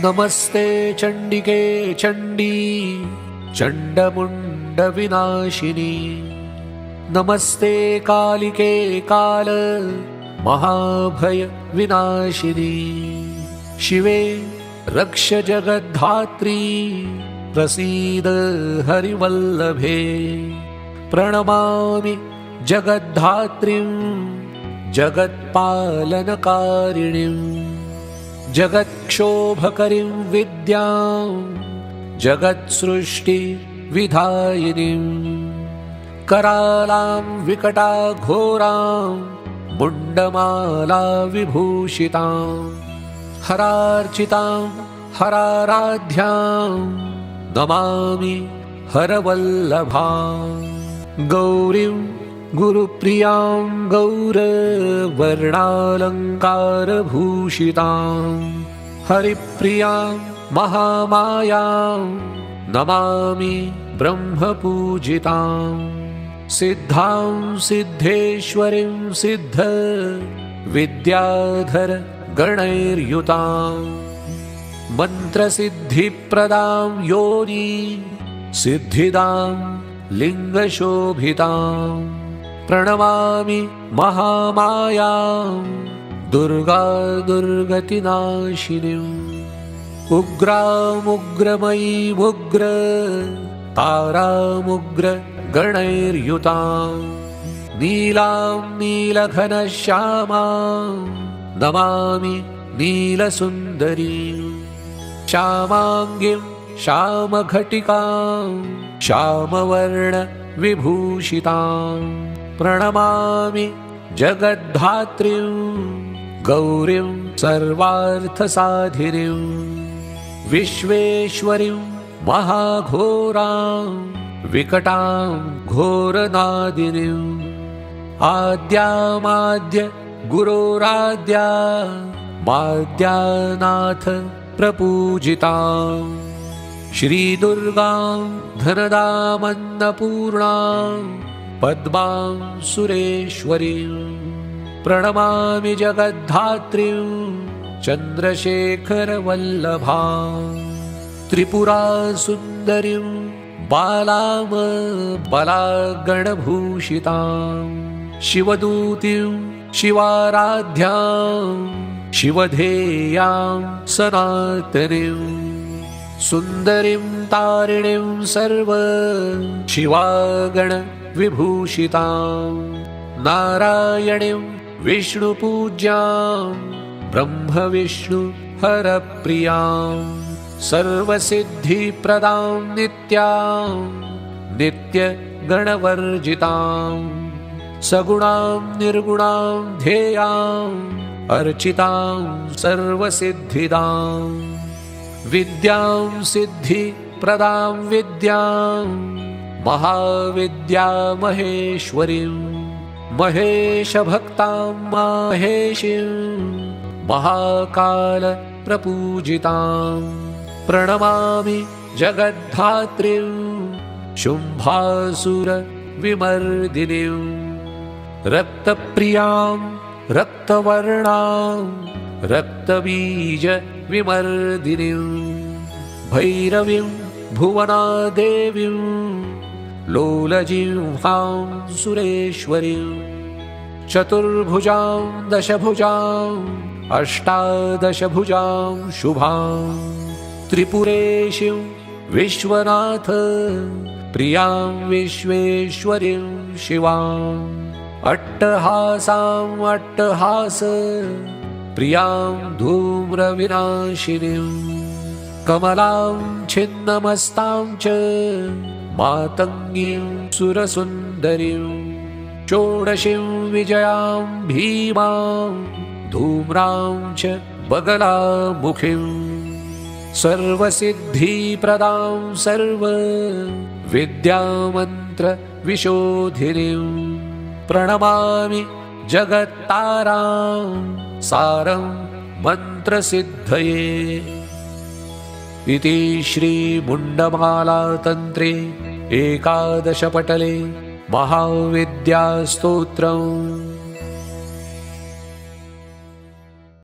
नमस्ते चण्डिके चण्डी चण्डमुण्डविनाशिनी। नमस्ते कालिके काल महाभय विनाशिनी। शिवे रक्ष जगद्धात्री प्रसीद हरिवल्लभे। प्रणमामि जगद्धात्रीं जगत्पालनकारिणीं। जगत्क्षोभकरीं विद्यां जगत्सृष्टिविधायिनीं। करालां विकटाघोरां मुण्डमाला विभूषितां। हरार्चितां हराराध्यां नमामि हरवल्लभां। गौरीं गुरुप्रियां गौरवर्णालङ्कारभूषितां। हरिप्रियां महामायां नमामि ब्रह्मपूजितां। सिद्धां सिद्धेश्वरीं सिद्ध विद्याधर गणैर्युतां। मन्त्रसिद्धिप्रदां योनि सिद्धिदां लिङ्गशोभितां। प्रणमामि महामायां दुर्गा दुर्गतिनाशिनीम्। उग्रामुग्रमयीमुग्र तारामुग्र गणैर्युतां। नीलां नीलघनश्यामां नमामि नीलसुन्दरीं। श्यामाङ्गीं श्यामघटिकां श्यामवर्णविभूषितां। प्रणमामि जगद्धात्रीं गौरीं सर्वार्थसाधिनीं। विश्वेश्वरीं महाघोरां विकटां घोरनादिनीं। आद्यामाद्य गुरोराद्या माद्यानाथ प्रपूजितां। श्रीदुर्गां धनदामन्नपूर्णां पद्मां सुरेश्वरीं। प्रणमामि जगद्धात्रीं चन्द्रशेखरवल्लभां। त्रिपुरासुन्दरीं बालां बलागणभूषितां। शिवदूतीं शिवाराध्यां शिवधेयां सनातनीं। सुन्दरीं तारिणीं सर्व शिवागणविभूषितां। नारायणीं विष्णुपूज्यां ब्रह्मविष्णुहरप्रियां। सर्वसिद्धिप्रदां नित्यां नित्यगणवर्जितां। सगुणां निर्गुणां ध्येयां अर्चितां सर्वसिद्धिदां। विद्यां सिद्धिप्रदां विद्यां महाविद्यामहेश्वरीं। महेशभक्तां माहेशीं महाकालप्रपूजितां। प्रणमामि जगद्धात्रीं शुम्भासुरविमर्दिनीं। रक्तप्रियां रक्तवर्णां रक्तबीजविमर्दिनीं। भैरवीं भुवनादेवीं लोलजिह्वां सुरेश्वरीं। चतुर्भुजां दशभुजां अष्टादशभुजां शुभां। त्रिपुरेशीं विश्वनाथ प्रियां विश्वेश्वरीं शिवां। अट्टहासां अट्टहास प्रियां धूम्रविनाशिनीं। कमलां छिन्नमस्तां च मातङ्गीं सुरसुन्दरीं। षोडशीं विजयां भीमां धूम्रां च बगलामुखीं। सर्वसिद्धिप्रदां सर्वविद्यामन्त्रविशोधिनीं। प्रणमामि जगत्तारां सारं मन्त्रसिद्धये। इति श्रीमुण्डमालातन्त्रे एकादशपटले महाविद्यास्तोत्रम्